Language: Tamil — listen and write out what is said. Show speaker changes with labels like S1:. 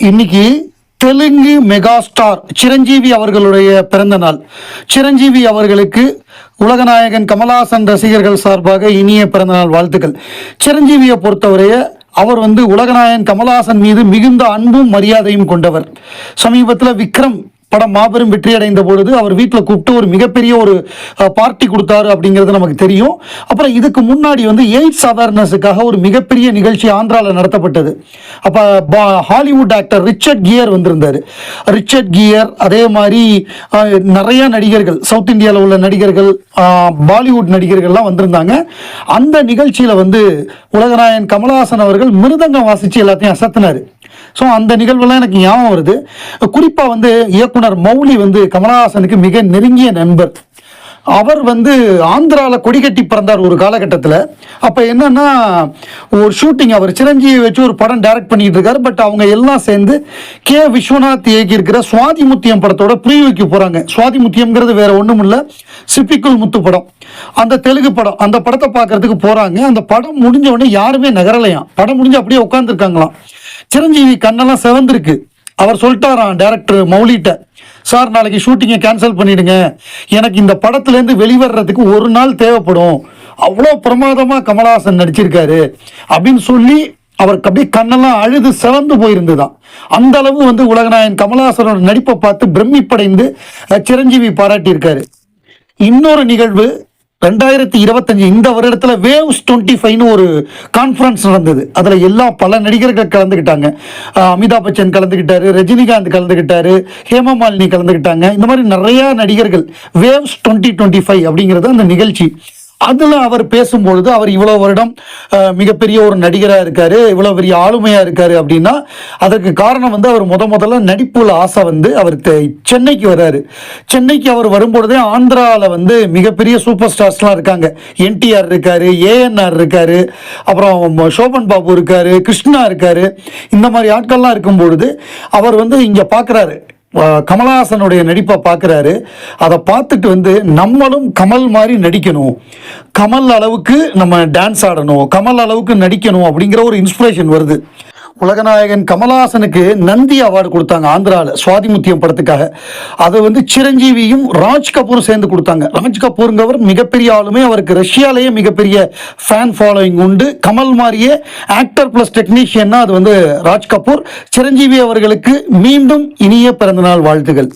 S1: இன்னைக்கு தெலுங்கு மெகா ஸ்டார் சிரஞ்சீவி அவர்களுடைய பிறந்த நாள். சிரஞ்சீவி அவர்களுக்கு உலகநாயகன் கமல்ஹாசன் ரசிகர்கள் சார்பாக இனிய பிறந்தநாள் வாழ்த்துக்கள். சிரஞ்சீவியை பொறுத்தவரைய அவர் உலகநாயகன் கமல்ஹாசன் மீது மிகுந்த அன்பும் மரியாதையும் கொண்டவர். சமீபத்தில் விக்ரம் படம் மாபெரும் வெற்றி அடைந்த பொழுது அவர் வீட்டில் கூப்பிட்டு ஒரு மிகப்பெரிய ஒரு பார்ட்டி கொடுத்தாரு அப்படிங்கிறது நமக்கு தெரியும். அப்புறம் இதுக்கு முன்னாடி எய்ட்ஸ் அவேர்னஸுக்காக ஒரு மிகப்பெரிய நிகழ்ச்சி ஆந்திராவில் நடத்தப்பட்டது. அப்போ ஹாலிவுட் ஆக்டர் ரிச்சர்ட் கியர் வந்திருந்தார். ரிச்சர்ட் கியர் அதே மாதிரி நிறைய நடிகர்கள், சவுத் இந்தியாவில் உள்ள நடிகர்கள், பாலிவுட் நடிகர்கள்லாம் வந்திருந்தாங்க. அந்த நிகழ்ச்சியில் உலகநாயகன் கமல்ஹாசன் அவர்கள் மிருதங்கம் வாசித்து எல்லாத்தையும் அசத்தினார். ஸோ அந்த நிகழ்வுலாம் எனக்கு ஞாபகம் வருது. குறிப்பாக இயக்குனர் மௌலி கமல்ஹாசனுக்கு மிக நெருங்கிய நண்பர். அவர் ஆந்திராவில் கொடி கட்டி பிறந்தார் ஒரு காலகட்டத்தில். அப்போ என்னன்னா, ஒரு ஷூட்டிங் அவர் சிரஞ்சீவி வச்சு ஒரு படம் டைரக்ட் பண்ணிட்டு இருக்காரு. பட் அவங்க எல்லாம் சேர்ந்து கே விஸ்வநாத் இயக்கியிருக்கிற சுவாதி முத்தியம் படத்தோட ப்ரீவியூக்கு போகிறாங்க. சுவாதி முத்தியம்ங்கிறது வேற ஒன்றும் இல்லை, சிப்பிக்குள் முத்து படம், அந்த தெலுங்கு படம். அந்த படத்தை பார்க்கறதுக்கு போகிறாங்க. அந்த படம் முடிஞ்ச உடனே யாருமே நகரலையாம். படம் முடிஞ்சு அப்படியே உட்காந்துருக்காங்களாம். சிரஞ்சீவி கண்ணெல்லாம் செவந்திருக்கு. அவர் சொல்லிட்டாராம் டைரக்டர் மௌலிட்ட, சார் நாளைக்கு ஷூட்டிங்கை கேன்சல் பண்ணிடுங்க, எனக்கு இந்த படத்துலேருந்து வெளிவர்றதுக்கு ஒரு நாள் தேவைப்படும், அவ்வளோ பிரமாதமாக கமல்ஹாசன் நடிச்சிருக்காரு அப்படின்னு சொல்லி அவருக்கு அப்படியே கண்ணெல்லாம் அழுது சிவந்து போயிருந்துதான். அந்த அளவு உலகநாயகன் கமல்ஹாசனோட நடிப்பை பார்த்து பிரமிப்படைந்து சிரஞ்சீவி பாராட்டியிருக்காரு. இன்னொரு நிகழ்வு 2025 இந்த வருடத்தில் வேவ்ஸ் 25ன்னு ஒரு கான்ஃபரன்ஸ் நடந்தது. அதில் பல நடிகர்கள் கலந்துக்கிட்டாங்க. அமிதாப் பச்சன் கலந்துக்கிட்டாரு, ரஜினிகாந்த் கலந்துக்கிட்டாரு, ஹேமமாலினி கலந்துக்கிட்டாங்க. இந்த மாதிரி நிறையா நடிகர்கள். வேவ்ஸ் 2025 அப்படிங்கிறது அந்த நிகழ்ச்சி. அதில் அவர் பேசும்பொழுது, அவர் இவ்வளோ வருடம் மிகப்பெரிய ஒரு நடிகராக இருக்கார், இவ்வளோ பெரிய ஆளுமையாக இருக்கார் அப்படின்னா அதற்கு காரணம் அவர் முதல்ல நடிப்புல ஆசை அவர் சென்னைக்கு வர்றாரு. சென்னைக்கு அவர் வரும்பொழுதே ஆந்திராவில் மிகப்பெரிய சூப்பர் ஸ்டார்ஸ்லாம் இருக்காங்க. என்டிஆர் இருக்கார், ஏஎன்ஆர் இருக்கார், அப்புறம் சோபன் பாபு இருக்கார், கிருஷ்ணா இருக்கார். இந்த மாதிரி ஆட்கள்லாம் இருக்கும்பொழுது அவர் இங்கே பார்க்குறாரு, கமல்ஹாசனுடைய நடிப்பை பார்க்குறாரு. அதை பார்த்துட்டு நம்மளும் கமல் மாதிரி நடிக்கணும், கமல் அளவுக்கு நம்ம டான்ஸ் ஆடணும், கமல் அளவுக்கு நடிக்கணும் அப்படிங்கிற ஒரு இன்ஸ்பிரேஷன் வருது. உலகநாயகன் கமல்ஹாசனுக்கு நந்தி அவார்டு கொடுத்தாங்க ஆந்திராவில் சுவாதி முத்தியம் படத்துக்காக. அது சிரஞ்சீவியும் ராஜ் கபூர் சேர்ந்து கொடுத்தாங்க. ராஜ் கபூருங்கவர் மிகப்பெரிய ஆளுமே, அவருக்கு ரஷ்யாலேயே மிகப்பெரிய ஃபேன் ஃபாலோயிங் உண்டு. கமல் மாதிரியே ஆக்டர் பிளஸ் டெக்னீஷியன்னா அது ராஜ் கபூர். சிரஞ்சீவி அவர்களுக்கு மீண்டும் இனிய பிறந்தநாள் வாழ்த்துகள்.